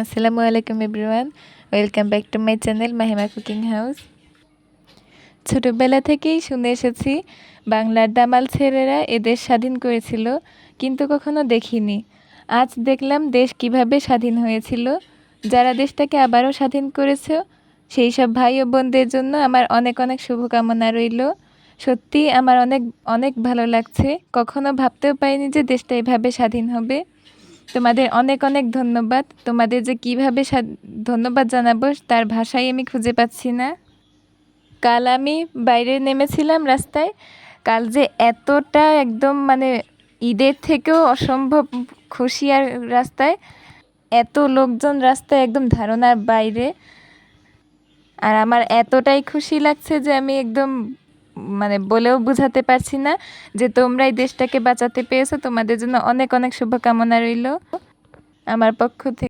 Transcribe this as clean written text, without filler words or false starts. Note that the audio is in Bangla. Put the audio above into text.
আসসালামু আলাইকুম everyone, welcome back to my channel Mahima cooking house. ছোটোবেলা থেকেই শুনে এসেছি বাংলার দামাল ছেলেরা এদেশ স্বাধীন করেছিল, কিন্তু কখনো দেখিনি। আজ দেখলাম দেশ কিভাবে স্বাধীন হয়েছিল। যারা দেশটাকে আবারও স্বাধীন করেছে সেই সব ভাই ও বোনদের জন্য আমার অনেক অনেক শুভকামনা রইল। সত্যি আমার অনেক অনেক ভালো লাগছে। কখনো ভাবতেও পারিনি যে দেশটা এভাবে স্বাধীন হবে। তোমাদের অনেক অনেক ধন্যবাদ। তোমাদের যে কীভাবে ধন্যবাদ জানাবো তার ভাষাই আমি খুঁজে পাচ্ছি না। কাল আমি বাইরে নেমেছিলাম রাস্তায়। কাল যে এতটা একদম মানে ঈদের থেকেও অসম্ভব খুশি, আর রাস্তায় এত লোকজন, রাস্তায় একদম ধারণার বাইরে। আর আমার এতটাই খুশি লাগছে যে আমি একদম মানে বলেও বোঝাতে পারছি না যে তোমরা এই দেশটাকে বাঁচাতে পেরেছো। তোমাদের জন্য অনেক অনেক শুভকামনা রইল আমার পক্ষ থেকে।